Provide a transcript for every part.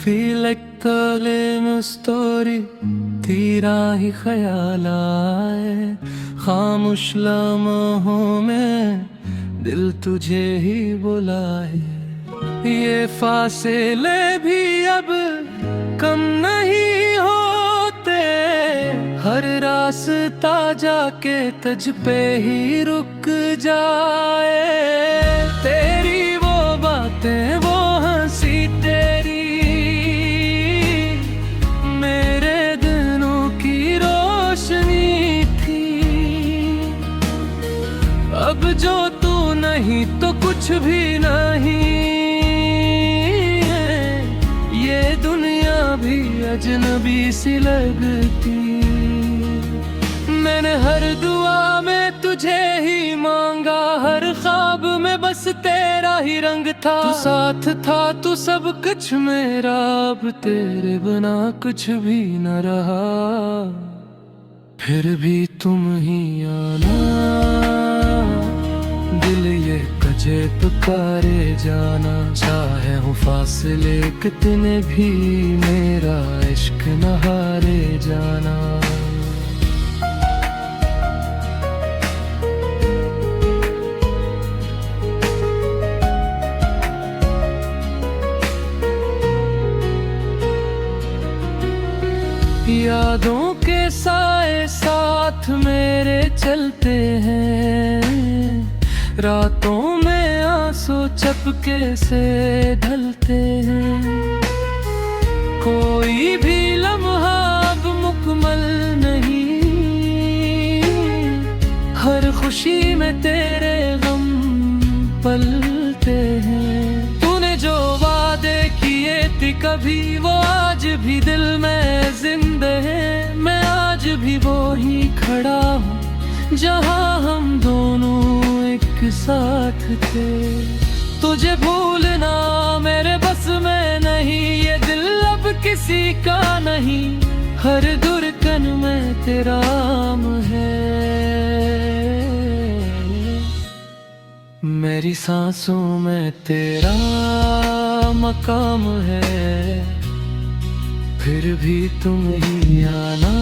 feel like telling a story तेरा ही ख्याल आए खामोश लम्हों में दिल तुझे ही बुलाए। ये फासले भी अब कम नहीं होते, हर रास्ता जाके तुझ पे ही रुक जाए। तेरी वो बातें वो हंसी तेरी मेरे दिनों की रोशनी थी। अब जो तू नहीं तो कुछ भी नहीं, ये दुनिया भी अजनबी सी लगती। मैंने हर दुआ में तुझे ही मांगा, हर ख्वाब में बस तेरा ही रंग था। तू साथ था तू सब कुछ मेरा, अब तेरे बिना कुछ भी न रहा। फिर भी तुम ही आना, दिल ये कजे पुकारे जाना। चाहे हूँ फासले कितने भी, मेरा इश्क न हारे जाना। यादों के साए साथ मेरे चलते हैं, रातों में आंसू चपके से ढलते हैं। कोई भी लम्हा अब मुकम्मल नहीं, हर खुशी में तेरे गम पलते हैं। तूने जो वादे किए थे कभी, वो आज भी दिल में जिंदा है। मैं आज भी वो ही खड़ा हूँ जहाँ हम दोनों एक साथ थे। तुझे भूलना मेरे बस में नहीं, ये दिल अब किसी का नहीं। हर धड़कन में तेरा नाम है, मेरी सांसों में तेरा मकाम है। फिर भी तुम ही आना,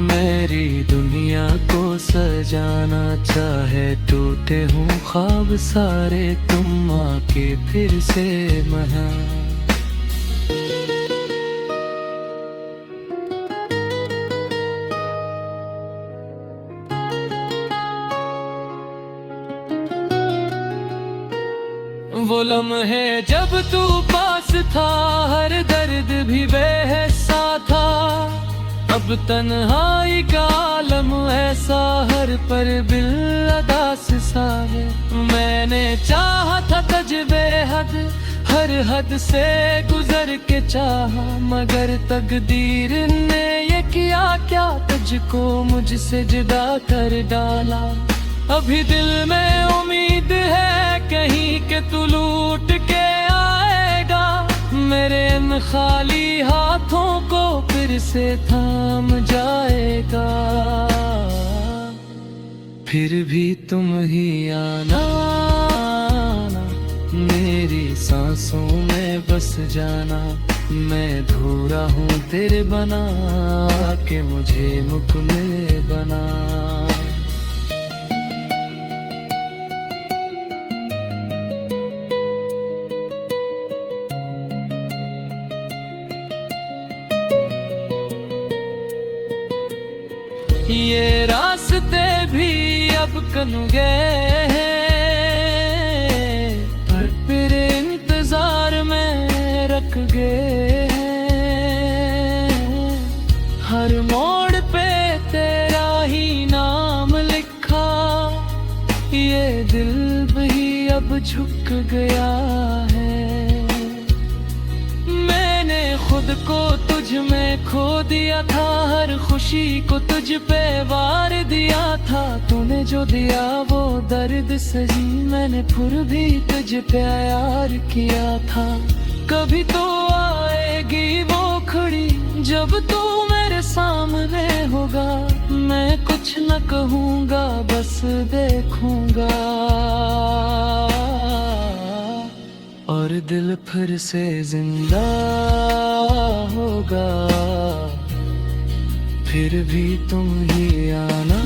मेरी दुनिया को सजाना। चाहे टूटे हूँ ख्वाब सारे, तुम आके फिर से महा। वो लम्हे जब तू पास था, हर दर्द भी बेहिस्सा था। अब तन्हाई का आलम ऐसा, हर पर बिल अदास सा है। मैंने चाहा था तुझ बेहद, हर हद से गुजर के चाहा। मगर तकदीर ने ये किया क्या, तुझको मुझसे जुदा कर डाला। अभी दिल में उम्मीद है कहीं के तू लूट के आएगा, मेरे इन खाली हाथों को फिर से थाम जाएगा। फिर भी तुम ही आना, मेरी सांसों में बस जाना। मैं अधूरा हूँ तेरे बना के, मुझे मुकम्मल बना। ये रास्ते भी अब कन गए हैं, पर फिर इंतजार में रख गए हैं। हर मोड़ पे तेरा ही नाम लिखा, ये दिल भी अब झुक गया है। मैंने खुद को तुझ में खो दिया था, हर खुशी को तुझ पे वार दिया था। तूने जो दिया वो दर्द सही, मैंने फिर भी तुझ पे प्यार किया था। कभी तो आएगी वो खड़ी, जब तू मेरे सामने होगा। मैं कुछ न कहूँगा, बस देखूंगा। और और दिल फिर से जिंदा होगा। फिर भी तुम ही आना,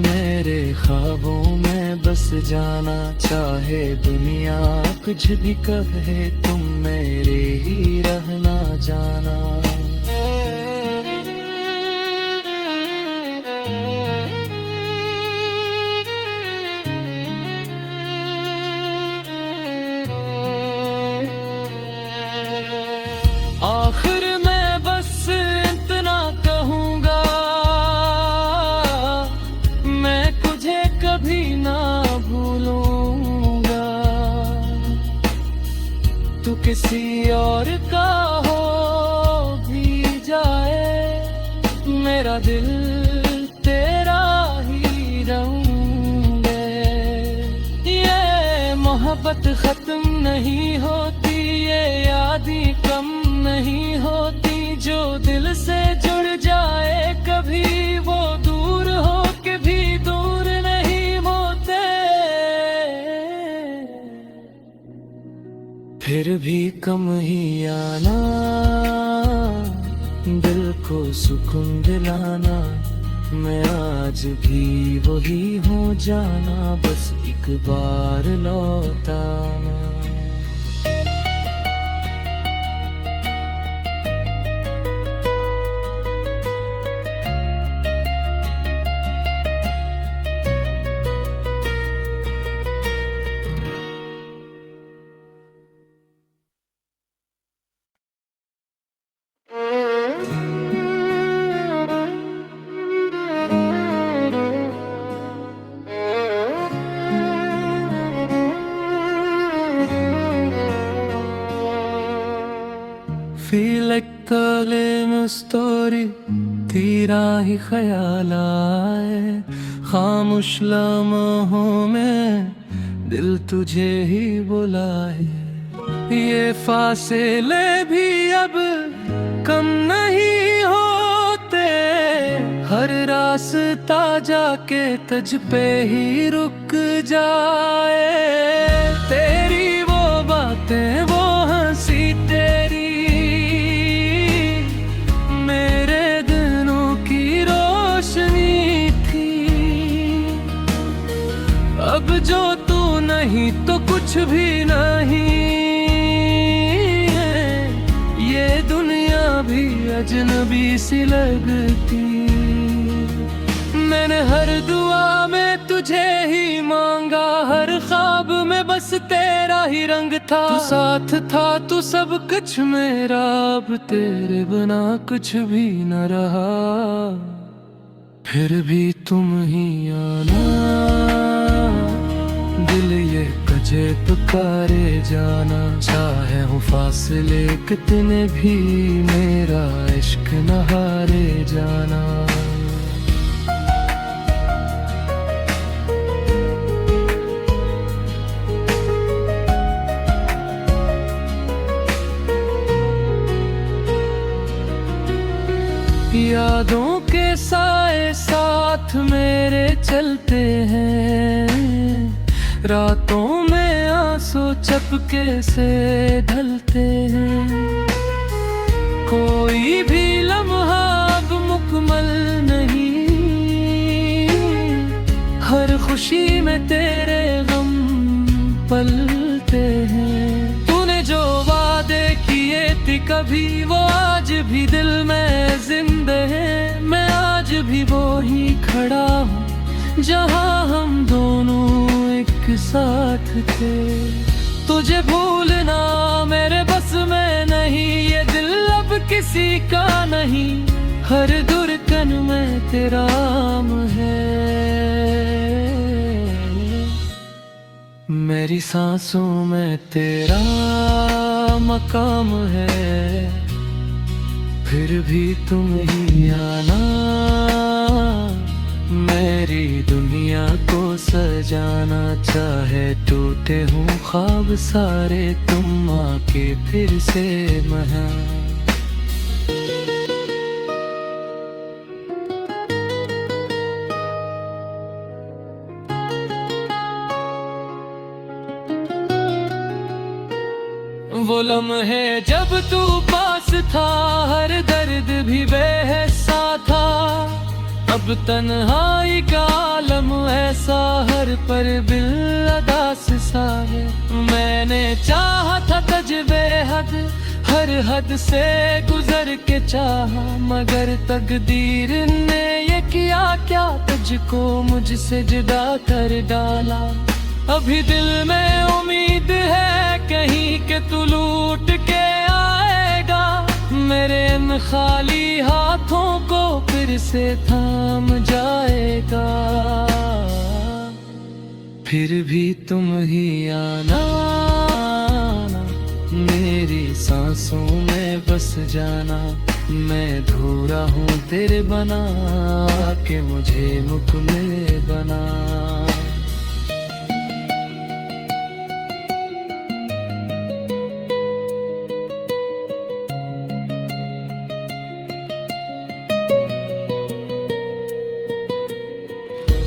मेरे ख्वाबों में बस जाना। चाहे दुनिया कुछ भी कहे, तुम मेरे ही रहना जाना। आखिर मैं बस इतना कहूँगा, मैं तुझे कभी ना भूलूंगा। तू किसी और का हो भी जाए, मेरा दिल तेरा ही रहूंगे। ये मोहब्बत खत्म नहीं होती, ये यादें कम नहीं होती। जो दिल से जुड़ जाए कभी, वो दूर हो के भी दूर नहीं होते। फिर भी कम ही आना, दिल को सुकून दिलाना। मैं आज भी वही हो जाना, बस एक बार लौटाना। Feel like telling a story, तेरा ही ख्याल आए। खामोश लम्हों में दिल तुझे ही बुलाए। ये फासले भी अब कम नहीं होते, हर रास्ता जाके तुझ पे ही रुक जाए। तेरी वो बातें, वो हंसी तेरी, मेरे दिनों की रोशनी थी। अब जो तू नहीं तो कुछ भी नहीं है, ये दुनिया भी अजनबी सी लगती। मैंने हर दुआ में तुझे ही मांगा, हर ख्वाब में बस तेरा ही रंग था। तू साथ था, तू सब कुछ मेरा, अब तेरे बिना कुछ भी न रहा। फिर भी तुम ही आना, दिल ये कजे पुकारे जाना। चाहे हूँ फासले कितने भी, मेरा इश्क न हारे जाना। यादों के साए साथ मेरे चलते हैं, रातों में आंसू चपके से ढलते हैं। कोई भी लम्हा अब मुकम्मल नहीं, हर खुशी में तेरे गम पलते हैं। तूने जो वादे किए थे कभी, वो आज भी दिल में जिंदे हैं। मैं आज भी वो ही खड़ा हूँ, जहाँ हम दोनों एक साथ थे। तुझे भूलना मेरे बस में नहीं, ये दिल अब किसी का नहीं। हर धड़कन में तेरा नाम है, मेरी सांसों में तेरा मकाम है। फिर भी तुम ही आना, मेरी दुनिया को सजाना। चाहे टूटे हूँ ख्वाब सारे, तुम आके फिर से महा। वो लम्हे जब तू पास था, हर दर्द भी बेहिस्सा था। अब तन्हाई का आलम ऐसा, हर पर बिल अदास सा है। मैंने चाहा था तुझ बेहद, हर हद से गुजर के चाहा, मगर तकदीर ने ये किया क्या, तुझको मुझसे जुदा कर डाला। अभी दिल में उम्मीद है कहीं के तू लूट के आएगा, मेरे इन खाली हाथों को फिर से थाम जाएगा। फिर भी तुम ही आना, मेरी सांसों में बस जाना। मैं धूरा हूँ तेरे बना के, मुझे मुकम्मल बना।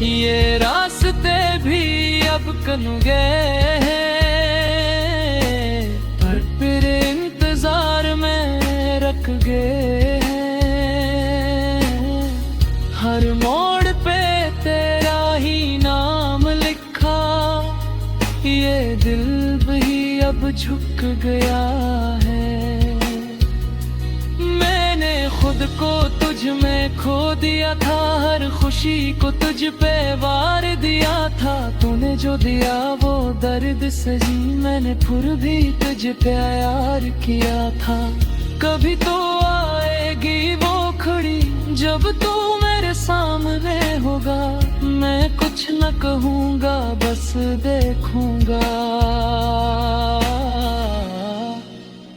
ये रास्ते भी अब कन्गे हैं, पर फिर इंतजार में रख गए हैं। हर मोड़ पे तेरा ही नाम लिखा, ये दिल भी अब झुक गया है। मैंने खुद को तुझ में खो दिया था, हर खुशी को तुझ पे वार दिया था। तूने जो दिया वो दर्द सही, मैंने फिर भी तुझ पे प्यार किया था। कभी तो आएगी वो खड़ी, जब तू मेरे सामने होगा। मैं कुछ न कहूँगा, बस देखूंगा,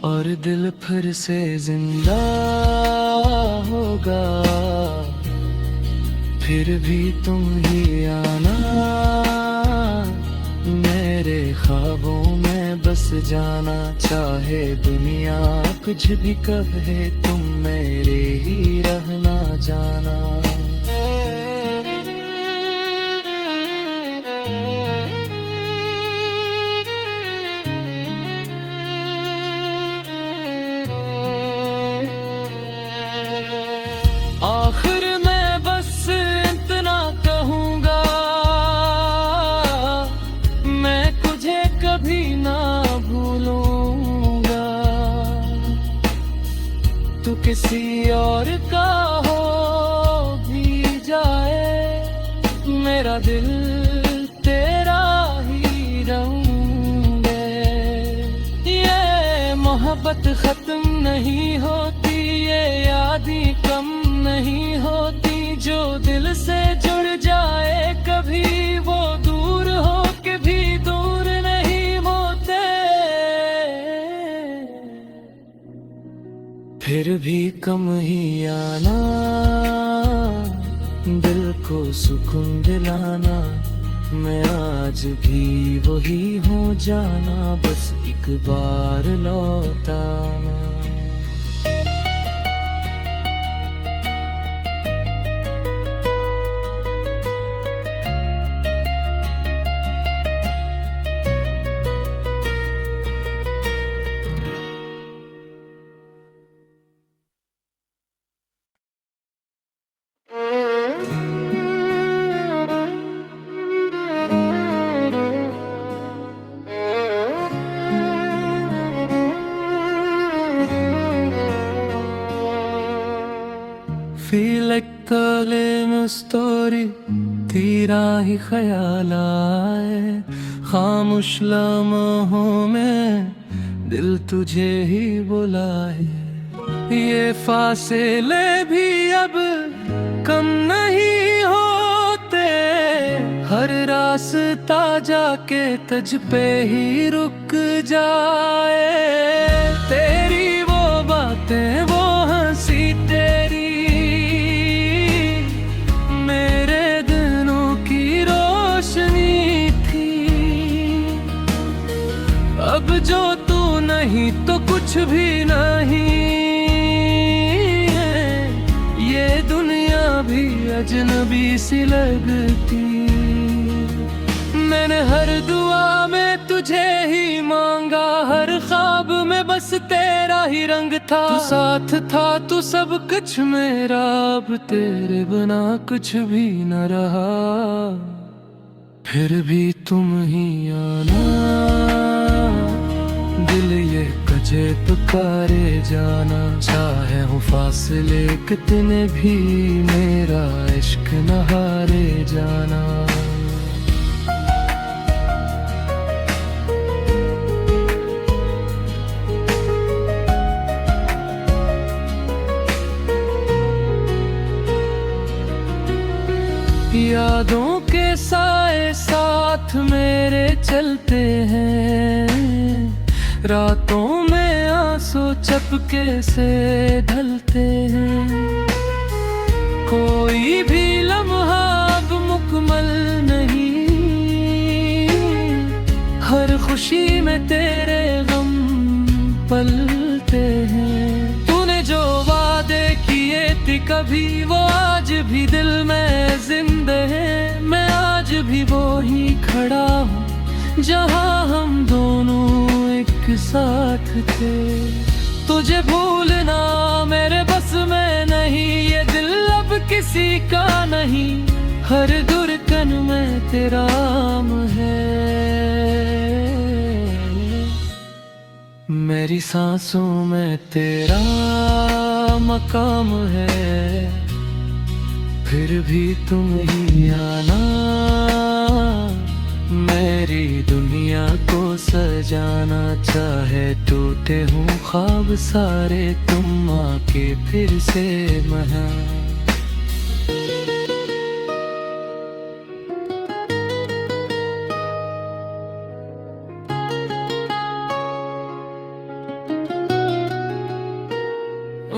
और दिल फिर से जिंदा होगा। फिर भी तुम ही आना, मेरे ख्वाबों में बस जाना। चाहे दुनिया कुछ भी कहे, तुम मेरे ही रहना जाना। आखिर में बस इतना कहूँगा, मैं तुझे कभी ना भूलूंगा। तू किसी और का हो भी जाए, मेरा दिल तेरा ही रहूंगे। ये मोहब्बत खत्म नहीं होती, ये यादें कम नहीं होती। जो दिल से जुड़ जाए कभी, वो दूर हो के भी दूर नहीं होते। फिर भी कम ही आना, दिल को सुकून दिलाना। मैं आज भी वही हो जाना, बस एक बार लौटाना। Feel like telling a story, तेरा ही ख्याल आए। खामोश लम्हों में दिल तुझे ही बुलाए। ये फासले भी अब कम नहीं होते, हर रास्ता जाके तुझ पे ही रुक जाए। तेरी वो बातें, वो हंसी तेरी, मेरे दिनों की रोशनी थी। अब जो तू नहीं तो कुछ भी नहीं है, ये दुनिया भी अजनबी सी लगती। मैंने हर दुआ में तुझे ही मांगा, हर ख्वाब में बस तेरा ही रंग था, तू साथ था तू सब कुछ मेरा, अब तेरे बिना कुछ भी न रहा। फिर भी तुम ही आना, दिल ये कजे पुकारे जाना, चाहे हूँ फासले कितने भी, मेरा इश्क न हारे जाना। यादों के साए साथ मेरे चलते हैं, रातों में आंसू चपके से ढलते हैं। कोई भी लम्हा अब मुकम्मल नहीं, हर खुशी में तेरे गम पलते हैं। तूने जो वादे किए थे कभी, वो आज भी दिल में जिंदे हैं। मैं आज भी वो ही खड़ा हूँ जहाँ हम दोनों एक साथ थे। तुझे भूलना मेरे बस में नहीं, ये दिल अब किसी का नहीं, हर धड़कन में तेरा नाम है। मेरी सांसों में तेरा मकाम है, फिर भी तुम ही आना, मेरी दुनिया को सजाना। चाहे टूटे हूँ ख्वाब सारे, तुम आके फिर से महा।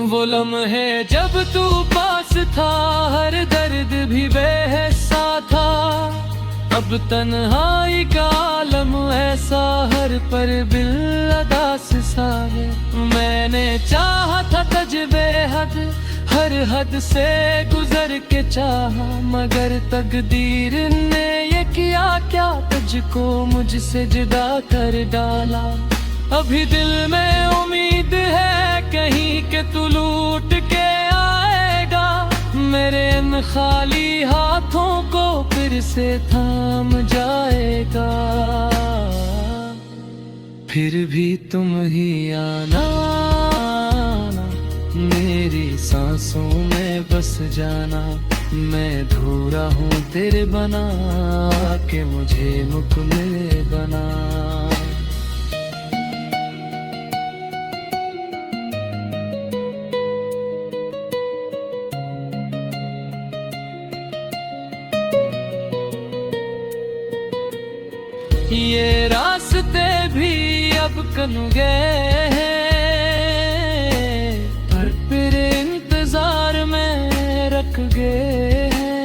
वो लम्हे जब तू पास था, हर दर्द भी बेहिस्सा था। अब तन्हाई का आलम ऐसा, हर पर बिल अदास सा है। मैंने चाहा था तुझ बेहद, हर हद से गुजर के चाहा, मगर तकदीर ने ये किया क्या, तुझको मुझसे जुदा कर डाला। अभी दिल में उम्मीद है कहीं के तू लूट के आएगा, मेरे इन खाली हाथों को फिर से थाम जाएगा। फिर भी तुम ही आना, मेरी सांसों में बस जाना। मैं अधूरा हूँ तेरे बना के, मुझे मुकम्मल बना। ये रास्ते भी अब कन गए हैं, पर फिर इंतजार में रख गए हैं।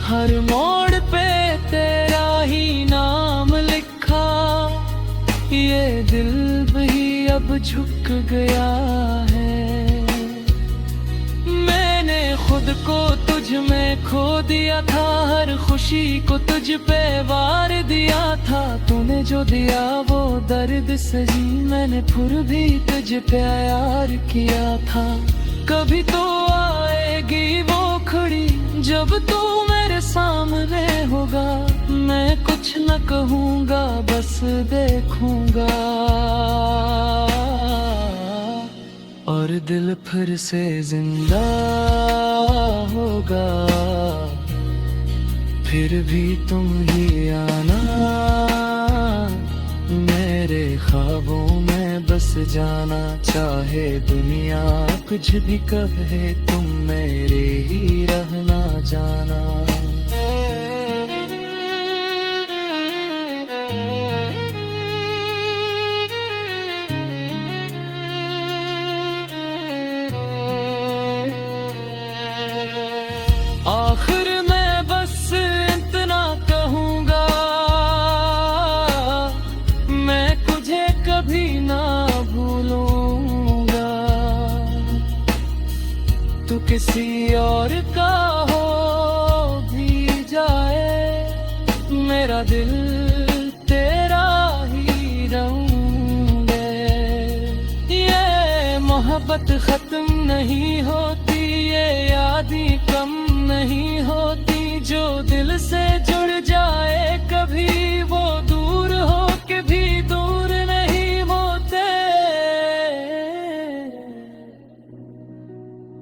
हर मोड़ पे तेरा ही नाम लिखा, ये दिल भी अब झुक गया है। मैंने खुद को तुझ में खो दिया था, हर खुशी को तुझ पे वार दिया था। तूने जो दिया वो दर्द सही, मैंने फिर भी तुझ पे प्यार किया था। कभी तो आएगी वो खड़ी, जब तू मेरे सामने होगा। मैं कुछ न कहूँगा, बस देखूंगा, और दिल फिर से जिंदा होगा। फिर भी तुम ही आना, मेरे ख्वाबों में बस जाना। चाहे दुनिया कुछ भी कहे, तुम मेरे ही रहना जाना। आखिर मैं बस इतना कहूँगा, मैं तुझे कभी ना भूलूंगा। तू किसी और का हो भी जाए, मेरा दिल तेरा ही रहूंगा। मोहब्बत खत्म नहीं होती, ये यादें कम नहीं होती। जो दिल से जुड़ जाए कभी, वो दूर हो के भी दूर नहीं होते।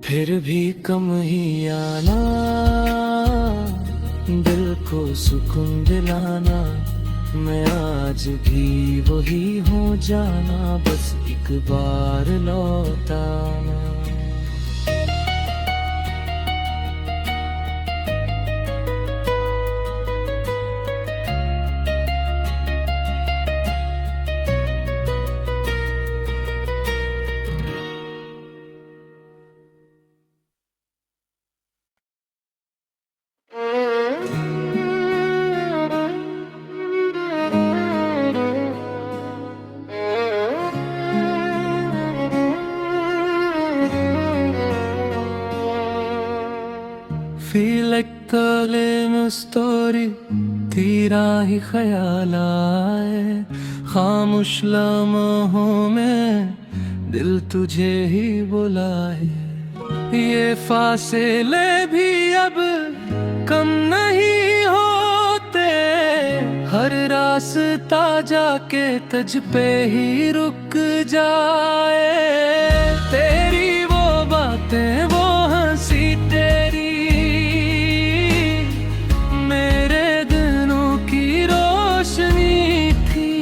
फिर भी कम ही आना, दिल को सुकून दिलाना। मैं आज भी वही हो जाना, बस एक बार लौटाना। Feel like a lame story, तेरा ही ख्याल आए। खामोश लम्हों में दिल तुझे ही बुलाए। ये फासले भी अब कम नहीं होते, हर रास्ता जाके तुझ पे ही रुक जाए। तेरी वो बातें, वो हंसी तेरी, मेरे दिनों की रोशनी थी।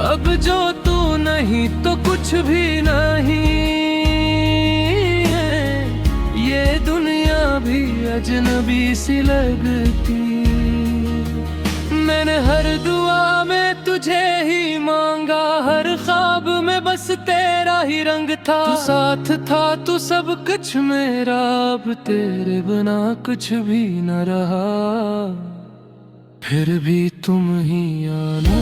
अब जो तू नहीं तो कुछ भी नहीं है, ये दुनिया भी अजनबी सी लगती। मैंने हर दुआ में तुझे ही मांगा, हर ख्वाब में बस तेरा ही रंग था। तू साथ था, तू सब कुछ मेरा, अब तेरे बिना कुछ भी न रहा। फिर भी तुम ही आना,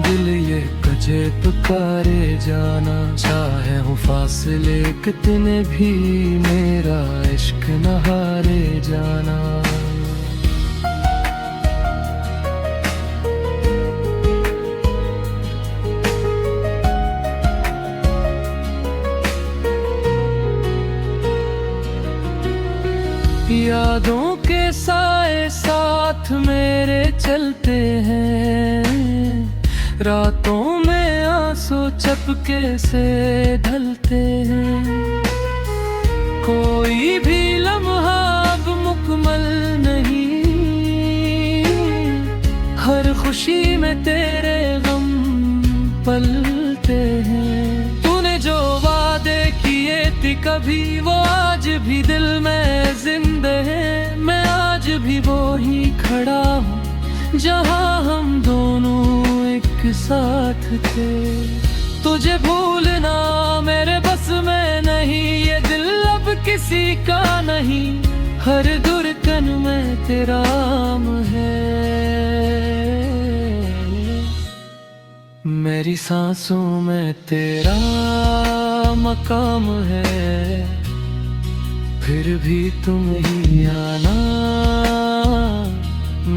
दिल ये कजे पुकारे जाना। चाहे हो फासले कितने भी, मेरा इश्क न हारे जाना। यादों के साए साथ मेरे चलते हैं, रातों में आंसू चपके से ढलते हैं। कोई भी लम्हा अब मुकम्मल नहीं, हर खुशी में तेरे गम पलते हैं। तूने जो वादे किए थे कभी, वो आज भी दिल में जिंदा है। मैं आज भी वो ही खड़ा हूँ जहाँ हम दोनों एक साथ थे। तुझे भूलना मेरे बस में नहीं, ये दिल अब किसी का नहीं। हर धड़कन में तेरा नाम है, मेरी सांसों में तेरा मकाम है। फिर भी तुम ही आना,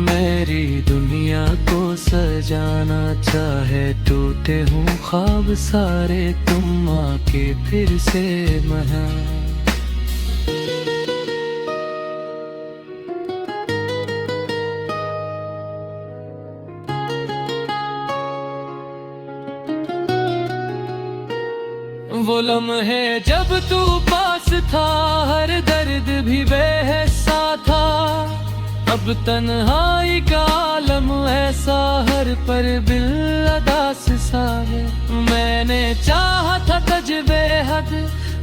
मेरी दुनिया को सजाना। चाहे टूटे हूँ ख्वाब सारे, तुम आके फिर से मना। वो लम्हे जब तू पास था, हर दर्द भी बेहिस्सा था। अब तन्हाई का आलम ऐसा, हर पर बिल अदास सा है। मैंने चाहा था तुझ बेहद,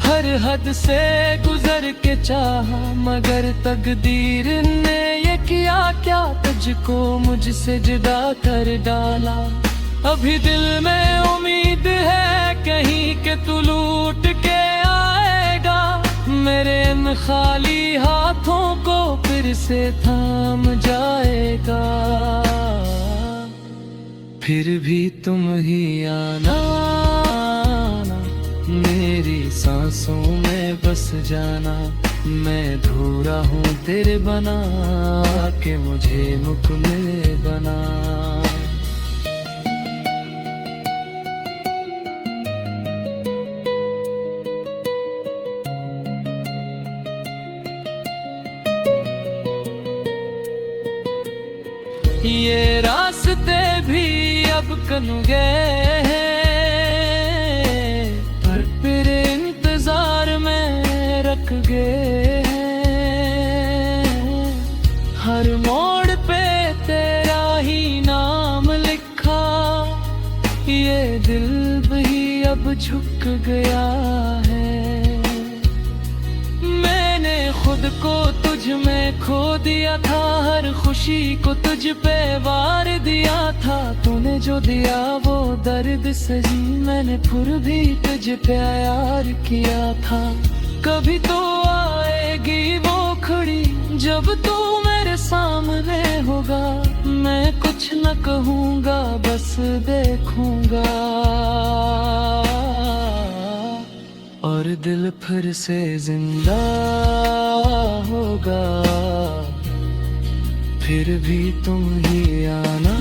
हर हद से गुजर के चाहा, मगर तकदीर ने ये किया क्या, तुझको मुझसे जुदा कर डाला। अभी दिल में उम्मीद है कहीं के तू लूट के आएगा, मेरे इन खाली हाथों को फिर से थाम जाएगा। फिर भी तुम ही आना, मेरी सांसों में बस जाना। मैं अधूरा हूँ तेरे बना के, मुझे मुकम्मल बना। ये रास्ते भी अब कन्गे हैं, पर फिर इंतजार में रख गए हैं। हर मोड़ पे तेरा ही नाम लिखा, ये दिल भी अब झुक गया है। मैंने खुद को तुझ में खो दिया था, हर खुशी को तुझ पे वार दिया था। तूने जो दिया वो दर्द सही, मैंने फिर भी तुझ पे यार किया था। कभी तो आएगी वो खड़ी जब तू मेरे सामने होगा, मैं कुछ न कहूँगा बस देखूँगा, और दिल फिर से जिंदा होगा। फिर भी तुम ही आना,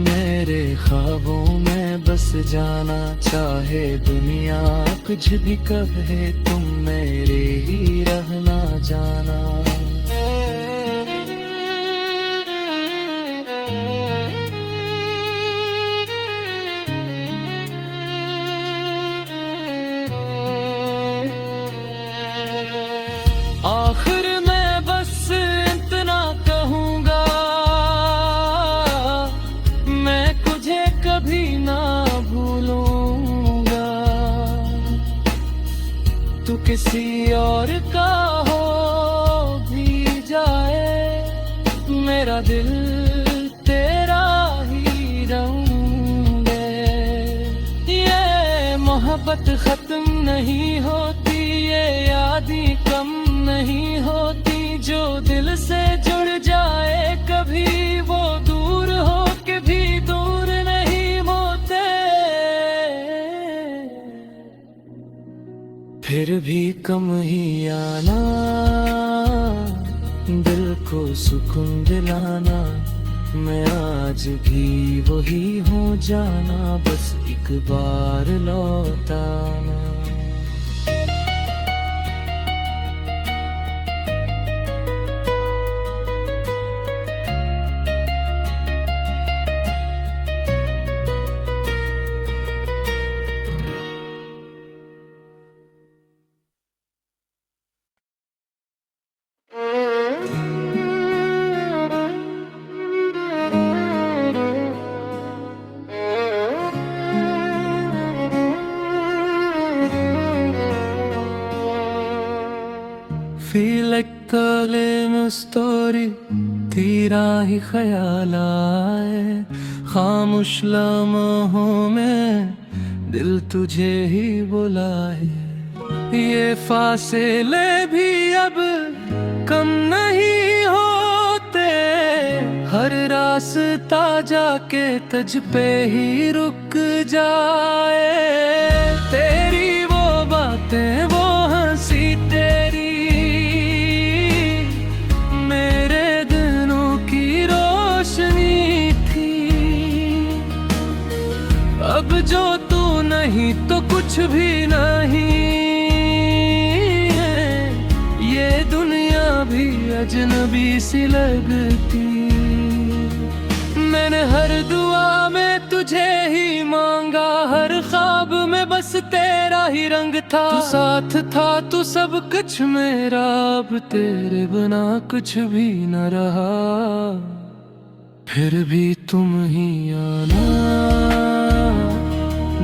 मेरे ख्वाबों में बस जाना। चाहे दुनिया कुछ भी कहे, तुम मेरे ही रहना जाना। आखिर मैं बस इतना कहूँगा, मैं तुझे कभी ना भूलूंगा। तू किसी और का हो भी जाए, मेरा दिल तेरा ही रहूंगे। ये मोहब्बत खत्म नहीं होती, ये यादें कम नहीं होती। जो दिल से जुड़ जाए कभी, वो दूर हो के भी दूर नहीं होते। फिर भी कम ही आना, दिल को सुकून दिलाना। मैं आज भी वही हो जाना, बस एक बार लौटाना। Feel like telling a story, तेरा ही ख्याल आए। खामोश लम्हों में दिल तुझे ही बुलाए। ये फासले भी अब कम नहीं होते, हर रास्ता जाके तुझ पे ही रुक जाए। तेरी वो बातें, वो हंसी तेरी, मेरे दिनों की रोशनी थी। अब जो तू नहीं तो कुछ भी नहीं है, ये दुनिया भी अजनबी सी लगती। मैंने हर दुआ में तुझे ही मांगा, हर ख्वाब में बस तेरा ही रंग था। तू साथ था, तू सब कुछ मेरा, अब तेरे बिना कुछ भी न रहा। फिर भी तुम ही आना,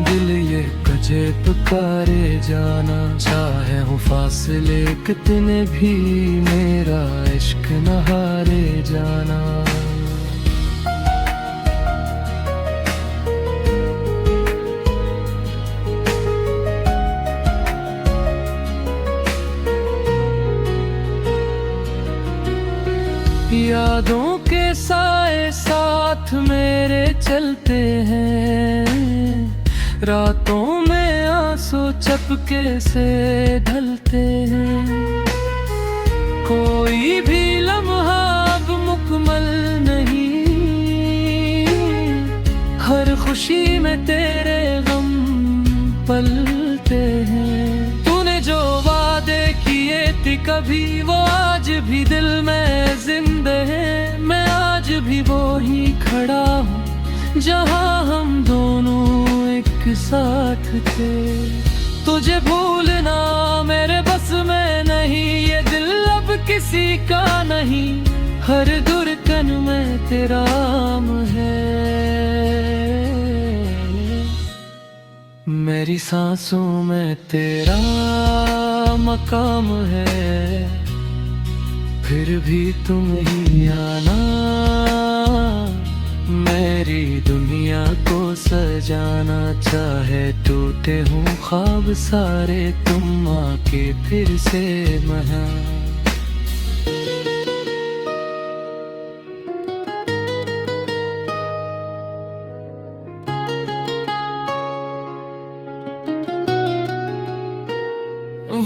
दिल ये कजे पुकारे जाना। चाहे हूँ फासले कितने भी, मेरा इश्क न हारे जाना। यादों के साए साथ मेरे चलते हैं, रातों में आंसू चपके से ढलते हैं। कोई भी लम्हा अब मुकम्मल नहीं, हर खुशी में तेरे गम पलते हैं। तूने जो वादे किए थी कभी वो आज भी दिल में जिंदा है। मैं आज भी वो ही खड़ा हूँ जहाँ हम दोनों एक साथ थे। तुझे भूलना मेरे बस में नहीं, ये दिल अब किसी का नहीं। हर धड़कन में तेरा नाम है, मेरी सांसों में तेरा मकाम है। फिर भी तुम ही आना, मेरी दुनिया को सजाना। चाहे टूटे हूँ ख्वाब सारे, तुम आके फिर से महा।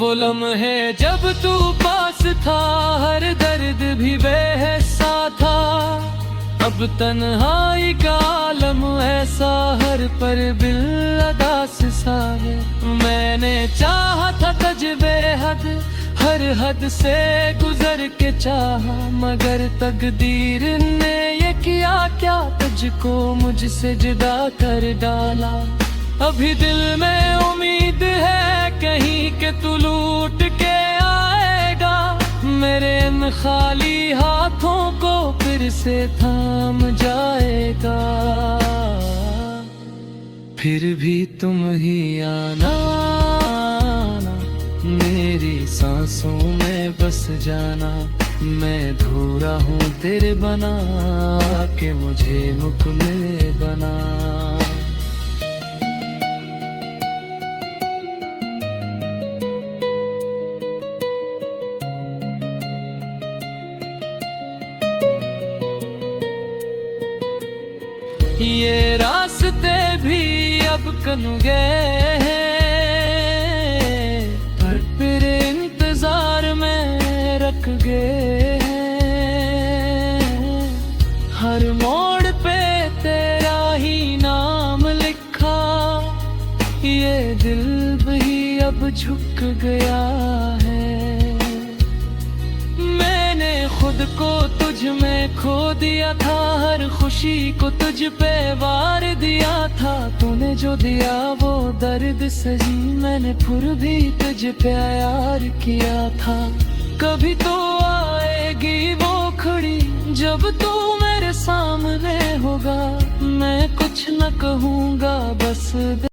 वो लम्हे जब तू पास था, हर दर्द भी बेहिस्सा था। अब तन्हाई का आलम ऐसा, हर पर बिल अदास सा है। मैंने चाहा था तुझ बेहद, हर हद से गुजर के चाहा, मगर तकदीर ने ये किया क्या, तुझको मुझसे जुदा कर डाला। अभी दिल में उम्मीद है कहीं के तू लूट के आएगा, मेरे इन खाली हाथों को फिर से थाम जाएगा। फिर भी तुम ही आना, मेरी सांसों में बस जाना। मैं अधूरा हूँ तेरे बना के, मुझे मुकम्मल बना। ये रास्ते भी अब कन गए हैं, पर फिर इंतजार में रख गए हैं। हर मोड़ पे तेरा ही नाम लिखा, ये दिल भी अब झुक गया है। मैंने खुद को तुझ में खो दिया था, हर खुशी को तुझ पे वार दिया था। तूने जो दिया वो दर्द सही, मैंने फिर भी तुझ पे यार किया था। कभी तो आएगी वो खड़ी, जब तू मेरे सामने होगा। मैं कुछ न कहूँगा, बस